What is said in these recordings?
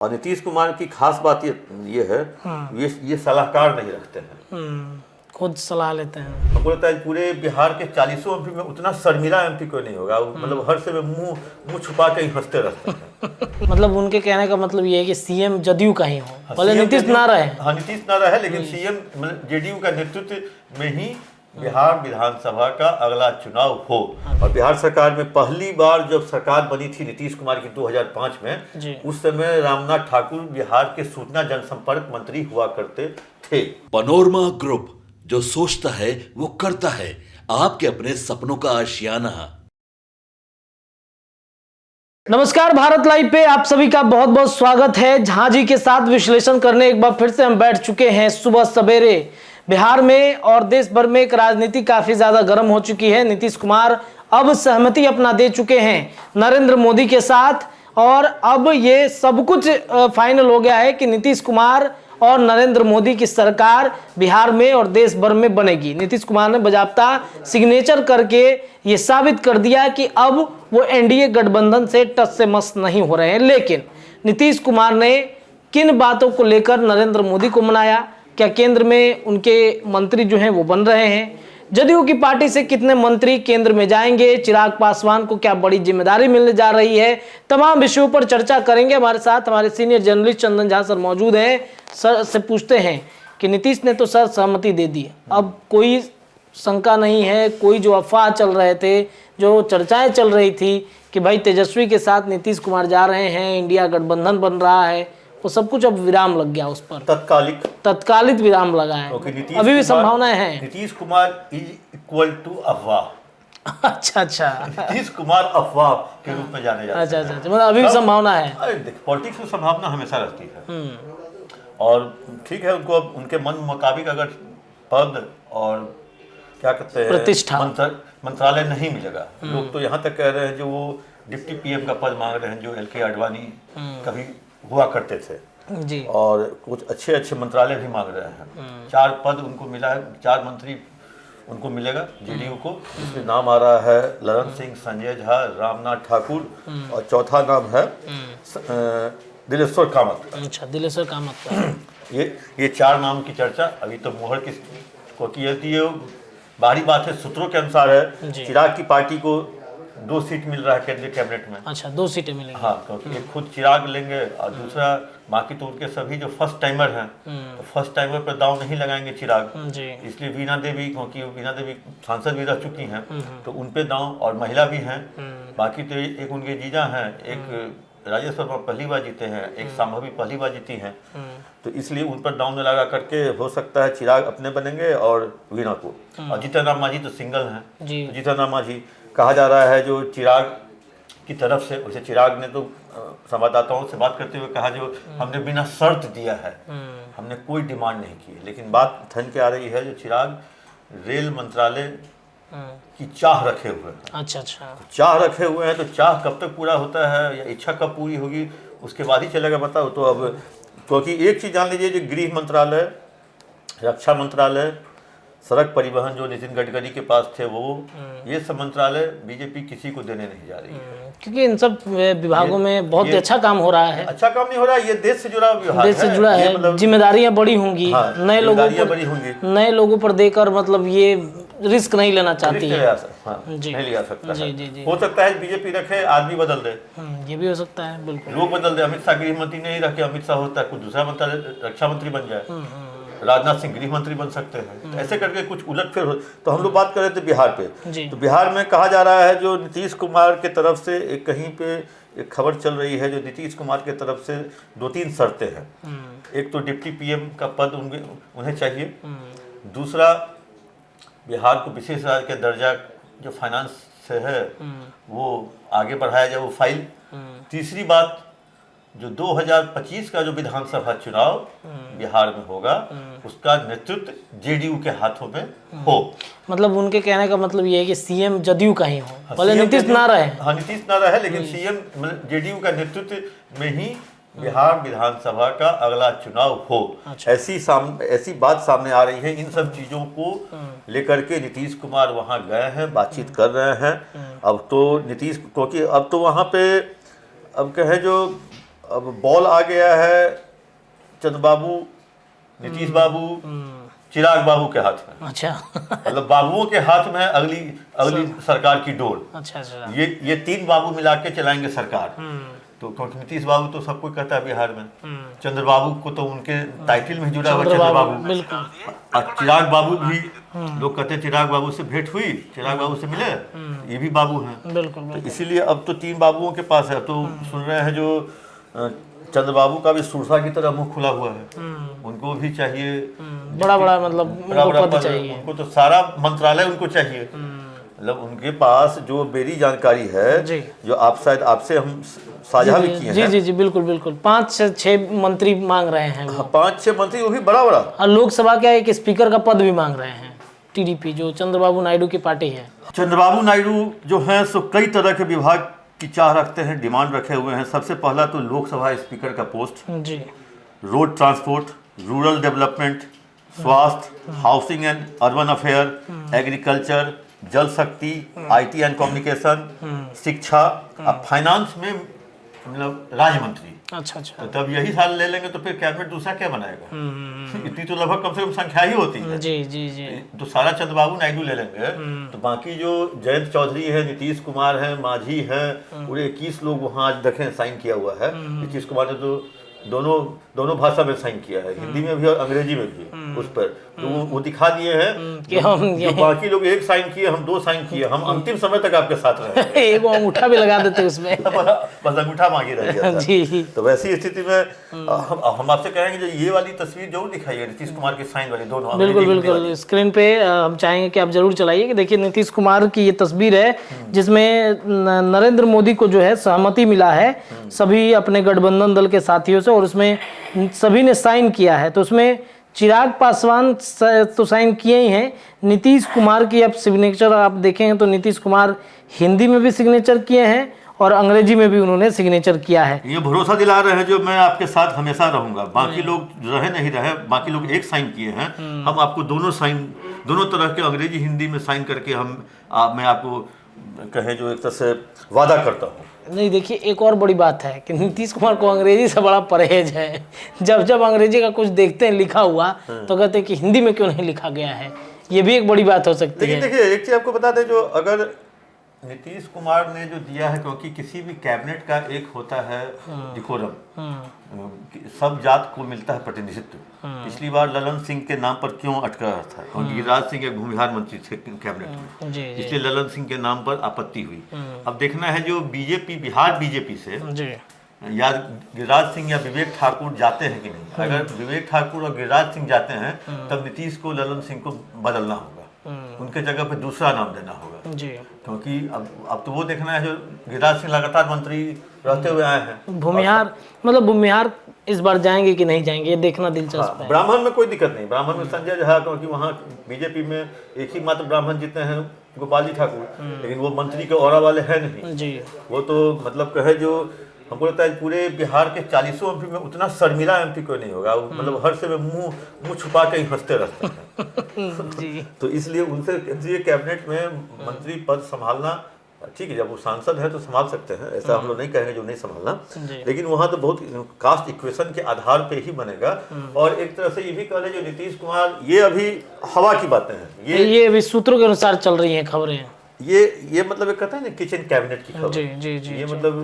और नीतीश कुमार की खास बात ये है, ये सलाहकार नहीं रखते हैं, खुद सलाह लेते हैं। हमको लगता है पूरे बिहार के 40 एमपी में उतना शर्मिला एमपी कोई नहीं होगा, मतलब हर समय मुंह छुपा के ही हंसते रहते हैं। मतलब उनके कहने का मतलब ये है कि सीएम जदयू का ही हो, भले नीतीश ना रहे। हाँ, नीतीश ना रहे, लेकिन सीएम मतलब जेडीयू का नेतृत्व में ही बिहार विधानसभा का अगला चुनाव हो। और बिहार सरकार में पहली बार जब सरकार बनी थी नीतीश कुमार की 2005 में, उस समय रामनाथ ठाकुर बिहार के सूचना जनसंपर्क मंत्री हुआ करते थे। पनोरमा ग्रुप, जो सोचता है वो करता है, आपके अपने सपनों का आशियाना। नमस्कार, भारत लाइव पे आप सभी का बहुत बहुत स्वागत है। झांझी के साथ विश्लेषण करने एक बार फिर से हम बैठ चुके हैं सुबह सवेरे। बिहार में और देश भर में एक राजनीति काफी ज्यादा गर्म हो चुकी है। नीतीश कुमार अब सहमति अपना दे चुके हैं नरेंद्र मोदी के साथ, और अब ये सब कुछ फाइनल हो गया है कि नीतीश कुमार और नरेंद्र मोदी की सरकार बिहार में और देश भर में बनेगी। नीतीश कुमार ने बाकायदा सिग्नेचर करके ये साबित कर दिया कि अब वो एनडीए गठबंधन से टस से मस नहीं हो रहे हैं। लेकिन नीतीश कुमार ने किन बातों को लेकर नरेंद्र मोदी को मनाया, क्या केंद्र में उनके मंत्री जो हैं वो बन रहे हैं, जदयू की पार्टी से कितने मंत्री केंद्र में जाएंगे, चिराग पासवान को क्या बड़ी जिम्मेदारी मिलने जा रही है, तमाम विषयों पर चर्चा करेंगे। हमारे साथ हमारे senior journalist Chandan Jha sir मौजूद हैं। सर से पूछते हैं कि नीतीश ने तो सर सहमति दे दी, अब कोई शंका नहीं है, कोई जो अफवाह चल रहे थे, जो चर्चाएं चल रही थी कि भाई तेजस्वी के साथ नीतीश कुमार जा रहे हैं, इंडिया गठबंधन बन रहा है, वो सब कुछ अब विराम लग गया उस पर, तत्कालिक विराम लगा है। अभी भी संभावनाएं हैं। Nitish Kumar is equal to अफवाह। अच्छा, नीतीश कुमार अफवाह के रूप में जाने जाते हैं। अच्छा, मतलब अभी भी संभावना है। पॉलिटिक्स में संभावना हमेशा रहती है, और ठीक है, उनको अब उनके मन मुताबिक अगर पद और क्या कहते हैं प्रतिष्ठा मंत्रालय नहीं मिलेगा। लोग तो यहाँ तक कह रहे हैं जो वो डिप्टी पीएम का पद मांग रहे हैं, जो एलके आडवाणी कभी हुआ करते थे जी, और कुछ अच्छे मंत्रालय भी मांग रहे हैं। 4 पद उनको मिला है, 4 मंत्री उनको मिलेगा जेडीयू को, जिसमें नाम आ रहा है ललन सिंह, संजय झा, रामनाथ ठाकुर, और चौथा नाम है दिलेश्वर कामत। अच्छा, दिलेश्वर कामत का। ये 4 नाम की चर्चा अभी तो मोहर को की जाती है। बाहरी बात है, सूत्रों के अनुसार है चिराग की पार्टी को 2 सीट मिल रहा है केंद्रीय कैबिनेट में। अच्छा, 2 सीटें मिलेंगी। हाँ, क्योंकि एक खुद चिराग लेंगे और दूसरा बाकी तो उनके सभी जो फर्स्ट टाइमर हैं, तो फर्स्ट टाइमर पर दाव नहीं लगाएंगे चिराग जी। इसलिए वीणा देवी, क्योंकि वीणा देवी सांसद भी रह चुकी हैं, तो उन पे दाव, और महिला भी हैं। बाकी तो एक उनके जीजा हैं, एक राजेश वर्मा पहली बार जीते हैं, एक संभवी पहली बार जीती हैं, तो इसलिए उन पर दाव न लगा करके हो सकता है चिराग अपने बनेंगे और वीणा को। और जीतन राम मांझी तो सिंगल हैं, तो जीतन राम मांझी कहा जा रहा है जो चिराग की तरफ से। वैसे चिराग ने तो संवाददाताओं से बात करते हुए कहा जो हमने बिना शर्त दिया है, हमने कोई डिमांड नहीं की, लेकिन बात थन के आ रही है जो चिराग रेल मंत्रालय की चाह रखे हुए हैं। अच्छा, चाह रखे हुए हैं, तो चाह कब तक पूरा होता है या इच्छा कब पूरी होगी उसके बाद ही चलेगा बताओ। तो अब क्योंकि एक चीज़ जान लीजिए, जो गृह मंत्रालय, रक्षा मंत्रालय, सड़क परिवहन जो नितिन गडकरी के पास थे, वो ये सब मंत्रालय बीजेपी किसी को देने नहीं जा रही है, क्योंकि इन सब विभागों में बहुत अच्छा काम हो रहा है। अच्छा काम नहीं हो रहा है, ये देश से जुड़ा विभाग, देश से जुड़ा है, मतलब जिम्मेदारियां बड़ी होंगी, नए लोगों पर देकर, मतलब ये रिस्क नहीं लेना चाहती है। नहीं लिया सकता है। हो सकता है बीजेपी रखे, आदमी बदल दे, ये भी हो सकता है, बिल्कुल लोग बदल दे। अमित शाह गृह मंत्री नहीं रखे, अमित शाह होता है कुछ दूसरा मंत्रालय रक्षा मंत्री बन जाए, राजनाथ सिंह गृह मंत्री बन सकते हैं, ऐसे करके कुछ उलटफेर हो। तो हम लोग बात कर रहे थे बिहार पे, तो बिहार में कहा जा रहा है जो नीतीश कुमार के तरफ से कहीं पे एक खबर चल रही है, जो नीतीश कुमार के तरफ से 2-3 शर्तें हैं। एक तो डिप्टी पीएम का पद उन्हें चाहिए, दूसरा बिहार को विशेष राज्य के दर्जा जो फाइनेंस से है वो आगे बढ़ाया जाए, वो फाइल। तीसरी बात, जो 2025 का जो विधानसभा चुनाव बिहार में होगा, उसका नेतृत्व जेडीयू के हाथों में हो। मतलब उनके कहने का मतलब ये है कि सीएम जदयू का ही हो, भले नीतीश ना रहे। हाँ, नीतीश ना रहे, लेकिन सीएम जेडीयू का नेतृत्व में ही बिहार विधानसभा का अगला चुनाव हो। अच्छा। ऐसी बात सामने आ रही है। इन सब चीजों को लेकर के नीतीश कुमार वहां गए हैं, बातचीत कर रहे हैं। अब तो नीतीश, क्योंकि अब तो वहां पे अब कहे जो अब बॉल आ गया है चंद्रबाबू, नीतीश बाबू, चिराग बाबू के हाथ में। अच्छा। मतलब बाबुओं के हाथ में अगली सरकार की डोर। अच्छा। ये 3 बाबू मिला के चलाएंगे सरकार। तो क्योंकि नीतीश बाबू तो सबको कहता है बिहार में, चंद्रबाबू को तो उनके टाइटल में जुड़ा हुआ चंद्रबाबू, बिल्कुल। और चिराग बाबू भी लोग कहते हैं चिराग बाबू से भेंट हुई, चिराग बाबू से मिले, ये भी बाबू हैं। बिल्कुल। तो इसीलिए अब तो 3 बाबुओं के पास है। तो सुन रहे हैं जो चंद्रबाबू का भी सुरसा की तरह मुंह खुला हुआ है, उनको भी चाहिए बड़ा मतलब बड़ा पद चाहिए उनको, तो सारा मंत्रालय उनको चाहिए। मतलब उनके पास जो मेरी जानकारी है जी, जो आपसे हम साझा भी किए हैं। जी, बिल्कुल 5 से 6 मंत्री मांग रहे हैं वो। 5-6 मंत्री, वो भी बड़ा और लोकसभा का एक स्पीकर का पद भी मांग रहे हैं टीडीपी, जो चंद्रबाबू नायडू की पार्टी है। चंद्रबाबू नायडू जो हैं सो कई तरह के विभाग की चाह रखते हैं, डिमांड रखे हुए हैं। सबसे पहला तो लोकसभा स्पीकर का पोस्ट जी, रोड ट्रांसपोर्ट, रूरल डेवलपमेंट, स्वास्थ्य, housing and urban affair, agriculture, जल शक्ति, आईटी एंड कम्युनिकेशन, शिक्षा और फाइनेंस में मतलब राज्य मंत्री। अच्छा। तो तब यही साल ले लेंगे तो फिर कैबिनेट दूसरा क्या बनाएगा? इतनी तो लगभग कम से कम संख्या ही होती है। जी। तो सारा चंद्रबाबू नायडू ले लेंगे तो बाकी जो जयंत चौधरी है, नीतीश कुमार है, मांझी है, पूरे 21 लोग वहाँ आज देखें साइन किया हुआ है। नीतीश कुमार ने तो दोनों भाषा में साइन किया है, हिंदी में भी और अंग्रेजी में भी उस पर। तो वो दिखा दिए हैं कि हम जो बाकी लोग 1 साइन किए, हम 2 साइन किए, हम अंतिम समय तक आपके साथ रहे। एक अंगूठा भी लगा देते उसमें। बस अंगूठा मांगी रह गया था। जी। तो वैसी स्थिति में हम आपसे कहेंगे जो ये वाली तस्वीर जरूर दिखाइए, नीतीश कुमार की साइन वाली दोनों। बिल्कुल स्क्रीन पे हम चाहेंगे कि आप जरूर चलाइए कि देखिए नीतीश कुमार की ये तस्वीर है जिसमें नरेंद्र मोदी को जो है सहमति मिला है सभी अपने गठबंधन दल के साथियों से, और उसमें सभी ने साइन किया है। तो उसमें चिराग पासवान तो साइन किए ही हैं, नीतीश कुमार की अब सिग्नेचर आप देखेंगे तो नीतीश कुमार हिंदी में भी सिग्नेचर किए हैं और अंग्रेजी में भी उन्होंने सिग्नेचर किया है। ये भरोसा दिला रहे हैं जो मैं आपके साथ हमेशा रहूंगा, बाकी लोग रहे नहीं रहे, बाकी लोग 1 साइन किए हैं, हम आपको दोनों तरह के अंग्रेजी हिंदी में साइन करके मैं आपको कहें जो एक तरह से वादा करता हूँ। नहीं देखिए, एक और बड़ी बात है कि नीतीश कुमार को अंग्रेजी से बड़ा परहेज है। जब अंग्रेजी का कुछ देखते हैं लिखा हुआ तो कहते हैं कि हिंदी में क्यों नहीं लिखा गया है। ये भी एक बड़ी बात हो सकती है। लेकिन देखिए एक चीज आपको बता दें, जो अगर नीतीश कुमार ने जो दिया है, क्योंकि किसी भी कैबिनेट का एक होता है डिकोरम, सब जात को मिलता है प्रतिनिधित्व। पिछली बार ललन सिंह के नाम पर क्यों अटका रहा था? क्योंकि गिरिराज सिंह एक भूमिहार मंत्री थे कैबिनेट में, इसलिए ललन सिंह के नाम पर आपत्ति हुई। अब देखना है जो बीजेपी, बिहार बीजेपी से या गिरिराज सिंह या विवेक ठाकुर जाते हैं कि नहीं। अगर विवेक ठाकुर और गिरिराज सिंह जाते हैं तब नीतीश को ललन सिंह को बदलना होगा, उनके जगह पे दूसरा नाम देना होगा जी। क्योंकि अब तो वो देखना है जो गिरिराज सिंह लगातार मंत्री रहते हुए आए हैं। भूमिहार इस बार जाएंगे कि नहीं जाएंगे, ये देखना दिलचस्प है। ब्राह्मण में कोई दिक्कत नहीं, ब्राह्मण में संजय झा, क्योंकि वहाँ बीजेपी में एक ही मात्र ब्राह्मण जीते हैं, गोपाल जी ठाकुर, लेकिन वो मंत्री के औरा वाले हैं नहीं जी। वो तो मतलब कहे जो हमको लगता है पूरे बिहार के 40 एमपी में उतना शर्मिला एमपी कोई नहीं होगा। मतलब हर समय मुंह छुपा के ही हंसते रहते हैं जी। तो इसलिए उनसे केंद्रीय कैबिनेट में मंत्री पद संभालना ठीक है, जब वो सांसद है तो संभाल सकते हैं, ऐसा हम लोग नहीं कहेंगे जो नहीं संभालना, लेकिन वहाँ तो बहुत कास्ट इक्वेशन के आधार पे ही बनेगा। और एक तरह से ये भी कह रहे जो नीतीश कुमार, ये अभी हवा की बातें हैं, ये अभी सूत्रों के अनुसार चल रही हैं खबरें। ये मतलब एक कहते हैं ना किचन कैबिनेट की खबर जी, ये मतलब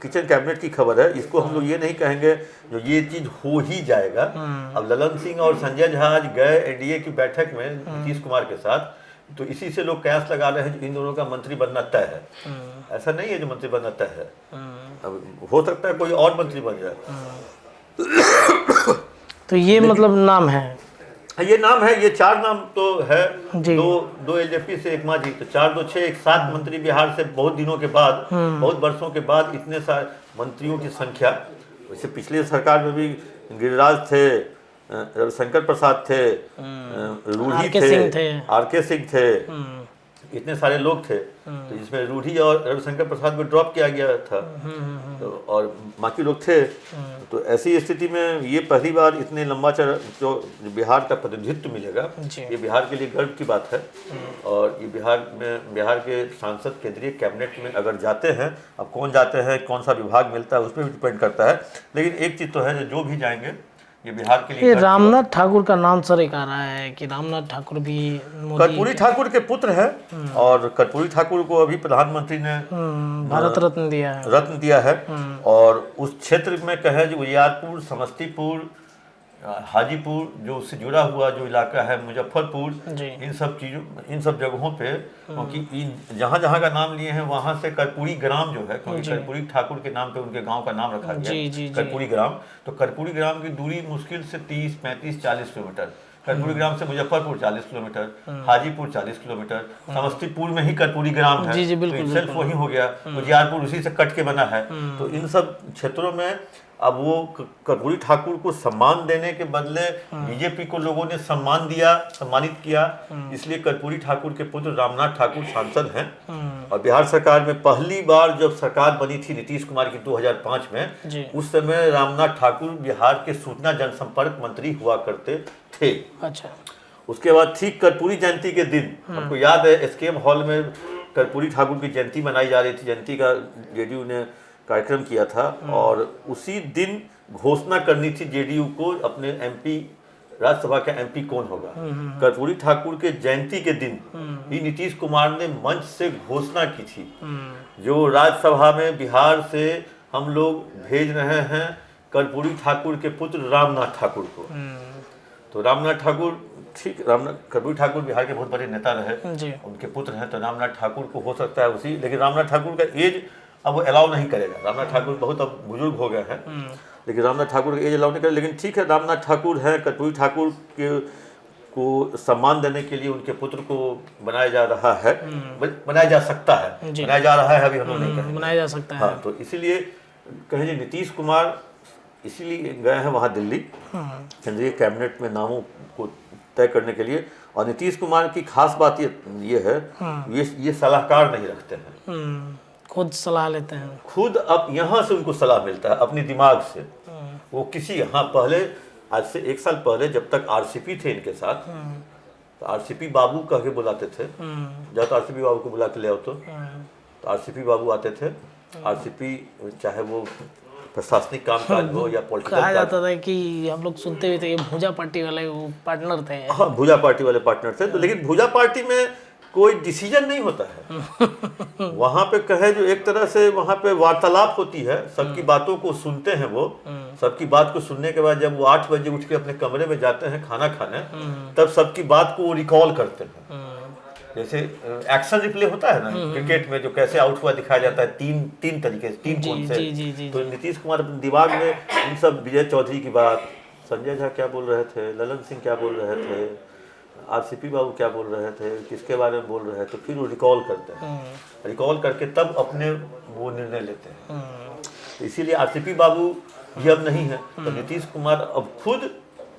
किचन कैबिनेट की खबर है। इसको हम लोग ये नहीं कहेंगे जो ये चीज हो ही जाएगा। अब ललन सिंह और संजय झा आज गए एनडीए की बैठक में नीतीश कुमार के साथ, तो इसी से लोग कयास लगा रहे हैं इन दोनों का मंत्री बनना तय है। ऐसा नहीं है जो मंत्री बनना तय है, अब हो सकता है कोई और मंत्री बन जाए। तो ये मतलब नाम है, ये नाम है, ये 4 नाम तो है, दो एलजेपी से एक मांझी, तो 4 2 6 7 मंत्री बिहार से बहुत दिनों के बाद, बहुत वर्षों के बाद इतने सारे मंत्रियों की संख्या। वैसे पिछले सरकार में भी गिरिराज थे, रविशंकर प्रसाद थे, रूढ़ी थे, आर के सिंह थे, इतने सारे लोग थे, तो जिसमें रूढ़ी और रविशंकर प्रसाद को ड्रॉप किया गया था, तो और बाकी लोग थे। तो ऐसी स्थिति में ये पहली बार इतने लंबा जो बिहार का प्रतिनिधित्व मिलेगा, ये बिहार के लिए गर्व की बात है। और ये बिहार के सांसद केंद्रीय कैबिनेट में अगर जाते हैं, अब कौन जाते हैं, कौन सा विभाग मिलता है, उस पर भी डिपेंड करता है। लेकिन एक चीज़ तो है, जो भी जाएंगे ये बिहार के लिए। ये रामनाथ ठाकुर का नाम सर एक आ रहा है कि रामनाथ ठाकुर भी कर्पूरी ठाकुर के पुत्र हैं, और कर्पूरी ठाकुर को अभी प्रधानमंत्री ने भारत रत्न दिया है। और उस क्षेत्र में कहे जो उजियारपुर, समस्तीपुर, हाजीपुर, जो उससे जुड़ा हुआ जो इलाका है, मुजफ्फरपुर, इन सब जगहों पे, क्योंकि जहाँ जहाँ का नाम लिए हैं वहाँ से कर्पूरी ग्राम जो है, क्योंकि कर्पूरी ठाकुर के नाम पे उनके गांव का नाम रखा गया कर्पूरी ग्राम। तो कर्पूरी ग्राम की दूरी मुश्किल से 30, 35, 40 किलोमीटर। कर्पूरी ग्राम से मुजफ्फरपुर 40 किलोमीटर, हाजीपुर 40 किलोमीटर, समस्तीपुर में ही कर्पूरी ग्राम है, तो सेल्फ वही हो गया। उजियारपुर उसी से कट के बना है। तो इन सब क्षेत्रों में अब वो कर्पूरी ठाकुर को सम्मान देने के बदले बीजेपी को लोगों ने सम्मानित किया, इसलिए कर्पूरी ठाकुर के पुत्र रामनाथ ठाकुर सांसद हैं। और बिहार सरकार में पहली बार जब सरकार बनी थी नीतीश कुमार की 2005 में, उस समय रामनाथ ठाकुर बिहार के सूचना जनसंपर्क मंत्री हुआ करते थे। अच्छा। उसके बाद ठीक कर्पूरी जयंती के दिन, हमको याद है एसकेएम हॉल में कर्पूरी ठाकुर की जयंती मनाई जा रही थी, जयंती का जेडीयू ने कार्यक्रम किया था, और उसी दिन घोषणा करनी थी जेडीयू को अपने एमपी, राज्यसभा का एमपी कौन होगा। कर्पूरी ठाकुर के जयंती के दिन ही नीतीश कुमार ने मंच से घोषणा की थी, जो राज्यसभा में बिहार से हम लोग भेज रहे हैं कर्पूरी ठाकुर के पुत्र रामनाथ ठाकुर को। तो रामनाथ ठाकुर, ठीक, कर्पूरी ठाकुर बिहार के बहुत बड़े नेता रहे, उनके पुत्र हैं, तो रामनाथ ठाकुर को हो सकता है उसी, लेकिन रामनाथ ठाकुर का एज अब वो अलाउ नहीं करेगा। रामनाथ ठाकुर बहुत अब बुजुर्ग हो गए हैं, लेकिन रामनाथ ठाकुर का एज अलाउ नहीं करेगा। लेकिन ठीक है, रामनाथ ठाकुर हैं, कर्पूरी ठाकुर को सम्मान देने के लिए उनके पुत्र को बनाया जा रहा है, बनाया जा सकता है, बनाया जा रहा है, अभी हम लोग नहीं कहेंगे, बनाया जा सकता है। हाँ, तो इसीलिए कहें नीतीश कुमार इसीलिए गए हैं वहाँ दिल्ली, केंद्रीय कैबिनेट में नामों को तय करने के लिए। और नीतीश कुमार की खास बात ये है, ये सलाहकार नहीं रखते हैं, खुद सलाह लेते हैं, खुद अब यहाँ से उनको सलाह मिलता है अपनी दिमाग से। वो किसी, हाँ, पहले आज से 1 साल पहले जब तक आरसीपी थे इनके साथ, तो आरसीपी बाबू कह के बुलाते थे, जब तो आरसीपी बाबू को बुला के ले आओ तो आरसीपी बाबू आते थे। आरसीपी चाहे वो प्रशासनिक कामकाज हो या पॉलिटिकल, कहा जाता था कि हम लोग सुनते हुए थे ये भूजा पार्टी वाले पार्टनर थे। हाँ, भूजा पार्टी वाले पार्टनर थे। तो लेकिन भूजा पार्टी में कोई डिसीजन नहीं होता है। वहाँ पे कहे जो एक तरह से वहाँ पे वार्तालाप होती है, सबकी बातों को सुनते हैं वो, सबकी बात को सुनने के बाद जब वो 8 बजे उठ के अपने कमरे में जाते हैं खाना खाने, तब सबकी बात को वो रिकॉल करते हैं। जैसे एक्शन रिप्ले होता है ना क्रिकेट में, जो कैसे आउट हुआ दिखाया जाता है, तीन तरीके से, 3 कोण से। तो नीतीश कुमार अपने दिमाग में इन सब, विजय चौधरी की बात, संजय झा क्या बोल रहे थे, ललन सिंह क्या बोल रहे थे, आरसीपी बाबू क्या बोल रहे थे, किसके बारे में बोल रहे थे, फिर वो रिकॉल करते हैं, रिकॉल करके तब अपने वो निर्णय लेते हैं। तो इसीलिए आरसीपी बाबू भी अब नहीं है, तो नीतीश कुमार अब खुद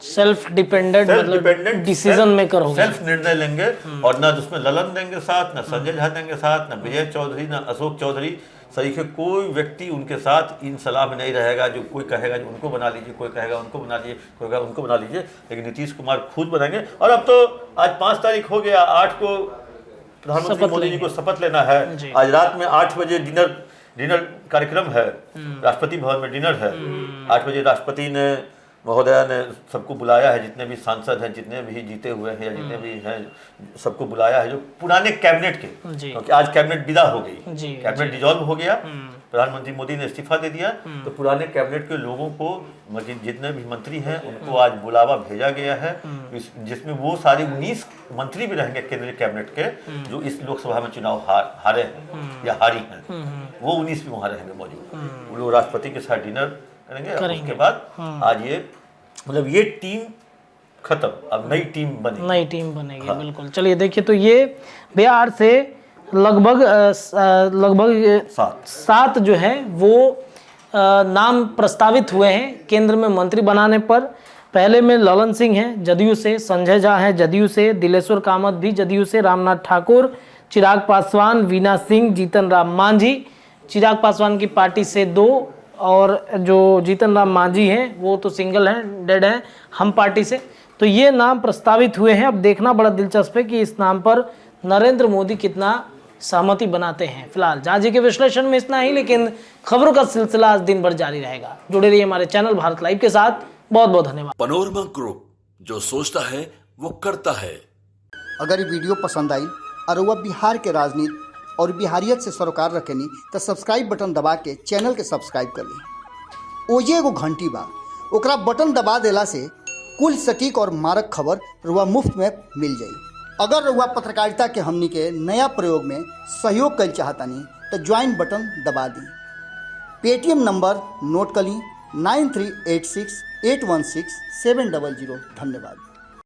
सेल्फ डिपेंडेंट डिसीजन मेकर हो, सेल्फ निर्णय लेंगे। और ना उसमें ललन देंगे साथ, ना संजय झा देंगे साथ, ना विजय चौधरी, ना अशोक चौधरी, सरीखे कोई व्यक्ति उनके साथ इन सलाह में नहीं रहेगा। जो कोई कहेगा जो उनको बना लीजिए, कोई कहेगा उनको बना लीजिए, कोई कहेगा उनको बना लीजिए, लेकिन नीतीश कुमार खुद बनाएंगे। और अब तो आज 5 तारीख हो गया, 8 को प्रधानमंत्री मोदी जी को शपथ लेना है। आज रात में 8 बजे डिनर कार्यक्रम है, राष्ट्रपति भवन में डिनर है। 8 बजे राष्ट्रपति ने, महोदया ने सबको बुलाया है, जितने भी सांसद हैं, जितने भी जीते हुए हैं या जितने भी हैं, सबको बुलाया है, जो पुराने कैबिनेट के, क्योंकि आज कैबिनेट विदा हो गई, कैबिनेट डिसॉल्व हो गया, प्रधानमंत्री मोदी ने इस्तीफा दे दिया। तो पुराने कैबिनेट के लोगों को, जितने भी मंत्री हैं, उनको आज बुलावा भेजा गया है, जिसमें वो सारे 19 मंत्री भी रहेंगे केंद्रीय कैबिनेट के, जो इस लोकसभा में चुनाव हारे हैं या हारी हैं, वो 19 भी वहाँ रहेंगे मौजूद। वो लोग राष्ट्रपति के साथ डिनर करेंगे। उसके बाद आज ये, मतलब ये टीम खत्म, अब नई टीम बनेगी। हाँ। बिल्कुल। चलिए देखिए, तो ये बिहार से लगभग 7 जो है वो नाम प्रस्तावित हुए हैं केंद्र में मंत्री बनाने पर। पहले में ललन सिंह हैं जदयू से, संजय झा हैं जदयू से, दिलेश्वर कामत भी जदयू से, रामनाथ ठाकुर चिराग पासवान, वीना सिंह, जीतन राम मांझी। चिराग पासवान की पार्टी से 2 और जो जीतन राम मांझी हैं वो तो सिंगल हैं, डेड हैं हम पार्टी से। तो ये नाम प्रस्तावित हुए हैं। अब देखना बड़ा दिलचस्प है कि इस नाम पर नरेंद्र मोदी कितना सहमति बनाते हैं। फिलहाल झांझी के विश्लेषण में इतना ही, लेकिन खबरों का सिलसिला आज दिन भर जारी रहेगा। जुड़े रहिए हमारे चैनल भारत लाइव के साथ। बहुत बहुत धन्यवाद। पनोरमा ग्रुप, जो सोचता है वो करता है। अगर ये वीडियो पसंद आई और वह बिहार के राजनीति और बिहारियत से सरोकार रखेनी तो सब्सक्राइब बटन दबा के चैनल के सब्सक्राइब कर ली। ओजे एगो घंटी बा, ओकरा बटन दबा देला से कुल सटीक और मारक खबर रुआ मुफ्त में मिल जाई। अगर रुआ पत्रकारिता के हमनी के नया प्रयोग में सहयोग कर चाहतानी तो ज्वाइन बटन दबा दी। पेटीएम नंबर नोट कर ली 9386816700। धन्यवाद।